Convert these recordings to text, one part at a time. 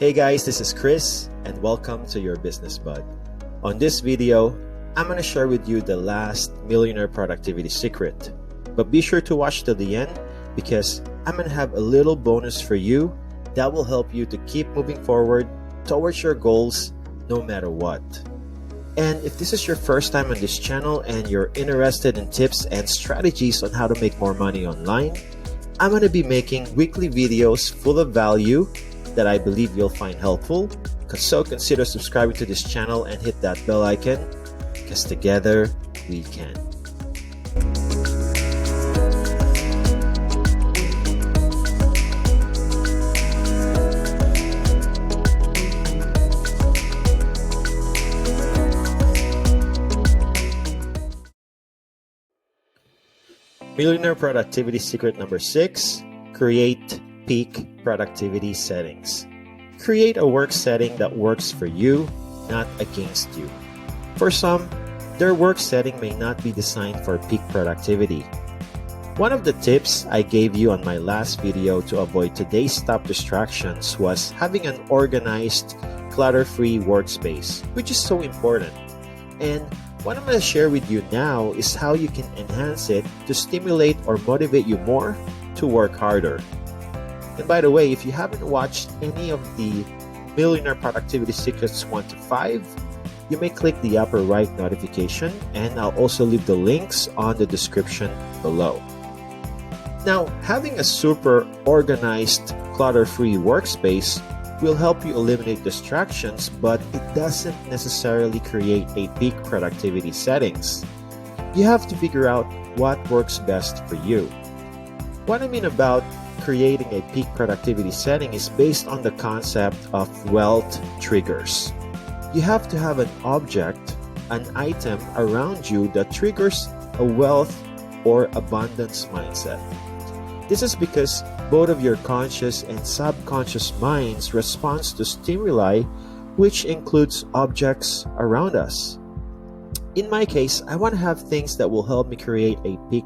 Hey guys, this is Chris and welcome to your Business Bud. On this video, I'm going to share with you the last Millionaire Productivity Secret. But be sure to watch till the end because I'm going to have a little bonus for you that will help you to keep moving forward towards your goals no matter what. And if this is your first time on this channel and you're interested in tips and strategies on how to make more money online, I'm going to be making weekly videos full of value that I believe you'll find helpful. So consider subscribing to this channel and hit that bell icon because together we can. Millionaire Productivity Secret number 6, create peak productivity settings. Create a work setting that works for you, not against you. For some, their work setting may not be designed for peak productivity. One of the tips I gave you on my last video to avoid today's top distractions was having an organized, clutter-free workspace, which is so important. And what I'm going to share with you now is how you can enhance it to stimulate or motivate you more to work harder. And by the way, if you haven't watched any of the Millionaire Productivity Secrets 1 to 5, you may click the upper right notification and I'll also leave the links on the description below. Now, having a super organized, clutter-free workspace will help you eliminate distractions, but it doesn't necessarily create a peak productivity settings. You have to figure out what works best for you. What I mean about creating a peak productivity setting is based on the concept of wealth triggers. You have to have an object, an item around you that triggers a wealth or abundance mindset. This is because both of your conscious and subconscious minds respond to stimuli, which includes objects around us. In my case, I want to have things that will help me create a peak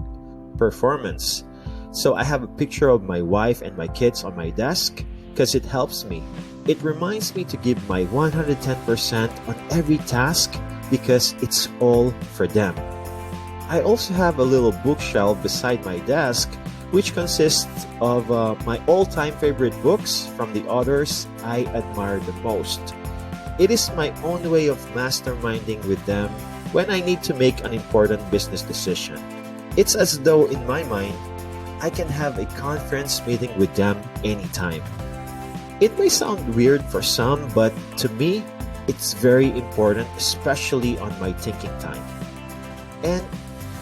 performance. So I have a picture of my wife and my kids on my desk because it helps me. It reminds me to give my 110% on every task because it's all for them. I also have a little bookshelf beside my desk which consists of my all-time favorite books from the authors I admire the most. It is my own way of masterminding with them when I need to make an important business decision. It's as though in my mind, I can have a conference meeting with them anytime. It may sound weird for some, but to me, it's very important, especially on my thinking time. And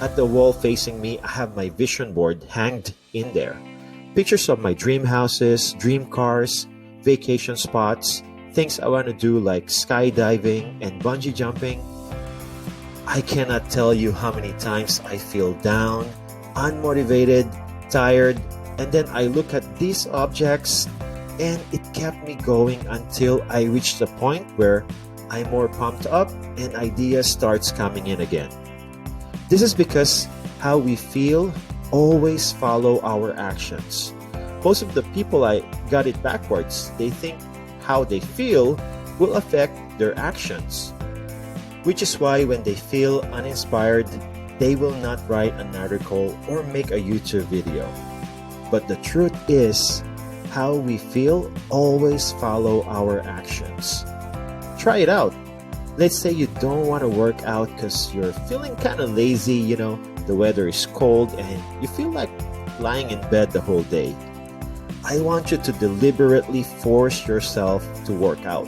at the wall facing me, I have my vision board hanged in there. Pictures of my dream houses, dream cars, vacation spots, things I want to do like skydiving and bungee jumping. I cannot tell you how many times I feel down, unmotivated, tired, and then I look at these objects and it kept me going until I reached the point where I'm more pumped up and ideas starts coming in again. This is because how we feel always follow our actions. Most of the people I got it backwards. They think how they feel will affect their actions, which is why when they feel uninspired, they will not write an article or make a YouTube video. But the truth is, how we feel always follow our actions. Try it out. Let's say you don't want to work out because you're feeling kind of lazy, the weather is cold and you feel like lying in bed the whole day. I want you to deliberately force yourself to work out.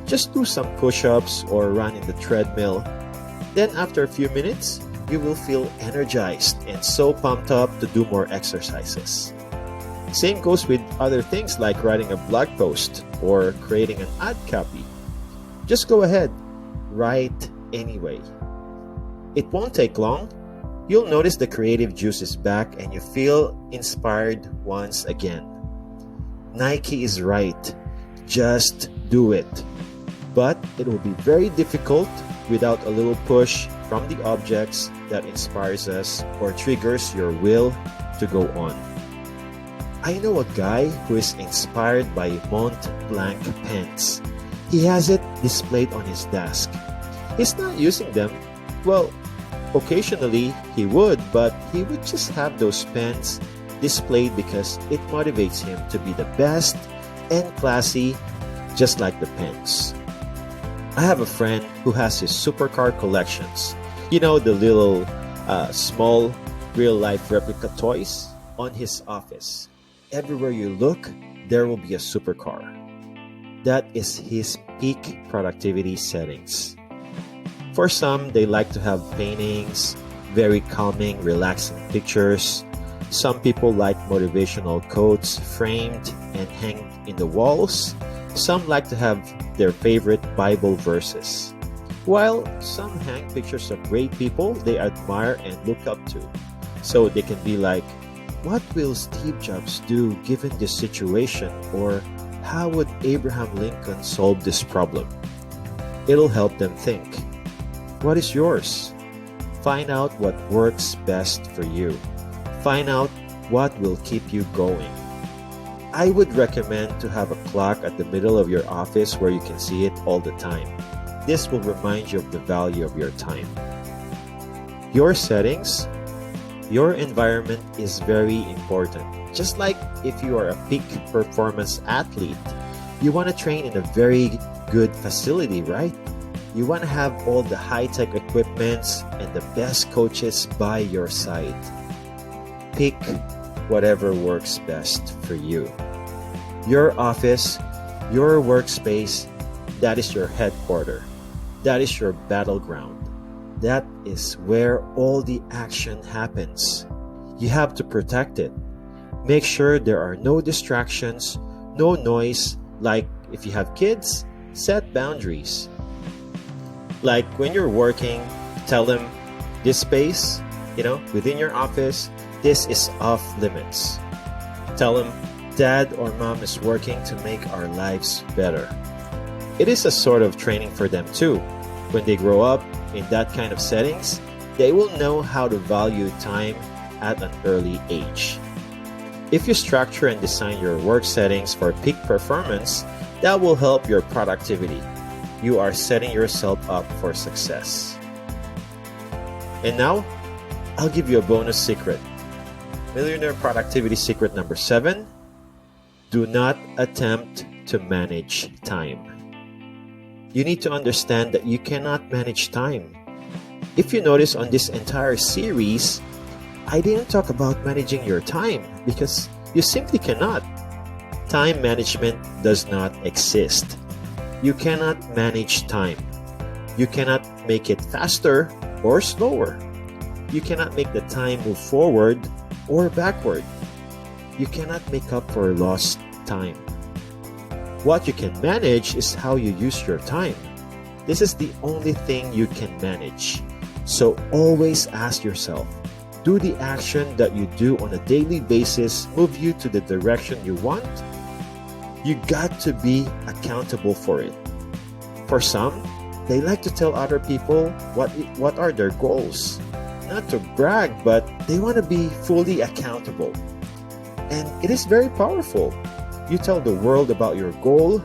Just do some push-ups or run in the treadmill. Then after a few minutes, you will feel energized and so pumped up to do more exercises. Same goes with other things like writing a blog post or creating an ad copy. Just go ahead, write anyway. It won't take long. You'll notice the creative juice is back and you feel inspired once again. Nike is right. Just do it. But it will be very difficult without a little push from the objects that inspires us or triggers your will to go on. I know a guy who is inspired by Mont Blanc pens. He has it displayed on his desk. He's not using them. Well, occasionally he would, but he would just have those pens displayed because it motivates him to be the best and classy, just like the pens. I have a friend who has his supercar collections. You know, the little small real-life replica toys on his office. Everywhere you look, there will be a supercar. That is his peak productivity settings. For some, they like to have paintings, very calming, relaxing pictures. Some people like motivational quotes framed and hanged in the walls. Some like to have their favorite Bible verses. While some hang pictures of great people they admire and look up to. So they can be like, what will Steve Jobs do given this situation? Or how would Abraham Lincoln solve this problem? It'll help them think. What is yours? Find out what works best for you. Find out what will keep you going. I would recommend to have a clock at the middle of your office where you can see it all the time. This will remind you of the value of your time. Your settings, your environment is very important. Just like if you are a peak performance athlete, you want to train in a very good facility, right? You want to have all the high-tech equipments and the best coaches by your side. Pick whatever works best for you. Your office, your workspace, that is your headquarters. That is your battleground. That is where all the action happens. You have to protect it. Make sure there are no distractions, no noise. Like if you have kids, set boundaries. Like when you're working, tell them this space, within your office, this is off limits. Tell them dad or mom is working to make our lives better. It is a sort of training for them too. When they grow up in that kind of settings, they will know how to value time at an early age. If you structure and design your work settings for peak performance, that will help your productivity. You are setting yourself up for success. And now, I'll give you a bonus secret. Millionaire Productivity Secret number 7. Do not attempt to manage time. You need to understand that you cannot manage time. If you notice on this entire series, I didn't talk about managing your time because you simply cannot. Time management does not exist. You cannot manage time. You cannot make it faster or slower. You cannot make the time move forward or backward. You cannot make up for lost time. What you can manage is how you use your time. This is the only thing you can manage. So always ask yourself, do the action that you do on a daily basis move you to the direction you want? You got to be accountable for it. For some, they like to tell other people what are their goals. Not to brag, but they want to be fully accountable. And it is very powerful. You tell the world about your goal,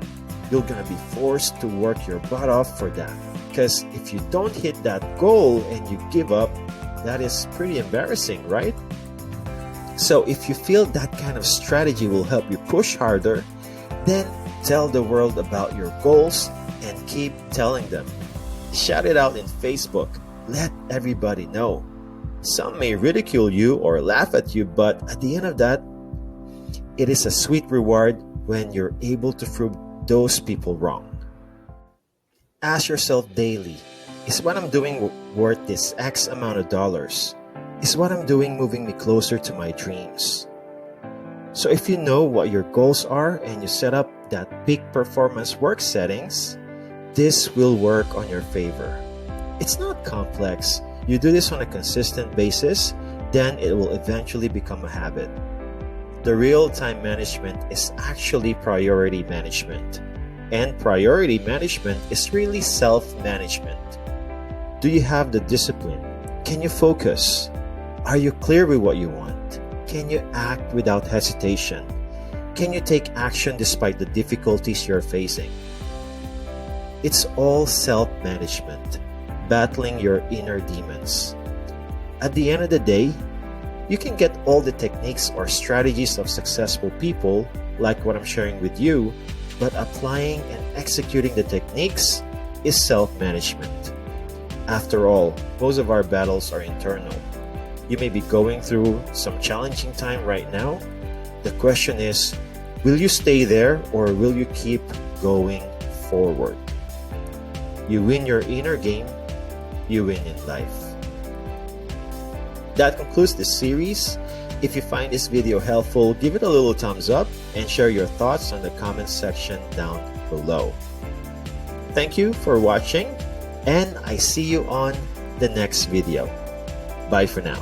you're going to be forced to work your butt off for that. Because if you don't hit that goal and you give up, that is pretty embarrassing, right? So if you feel that kind of strategy will help you push harder, then tell the world about your goals and keep telling them. Shout it out in Facebook. Let everybody know. Some may ridicule you or laugh at you, but at the end of that, it is a sweet reward when you're able to prove those people wrong. Ask yourself daily, is what I'm doing worth this X amount of dollars? Is what I'm doing moving me closer to my dreams? So if you know what your goals are and you set up that peak performance work settings, this will work on your favor. It's not complex. You do this on a consistent basis, then it will eventually become a habit. The real time management is actually priority management. And priority management is really self-management. Do you have the discipline? Can you focus? Are you clear with what you want? Can you act without hesitation? Can you take action despite the difficulties you're facing? It's all self-management, battling your inner demons. At the end of the day, you can get all the techniques or strategies of successful people, like what I'm sharing with you, but applying and executing the techniques is self-management. After all, most of our battles are internal. You may be going through some challenging time right now. The question is, will you stay there or will you keep going forward? You win your inner game, you win in life. That concludes this series. If you find this video helpful, give it a little thumbs up and share your thoughts on the comment section down below. Thank you for watching, and I see you on the next video. Bye for now.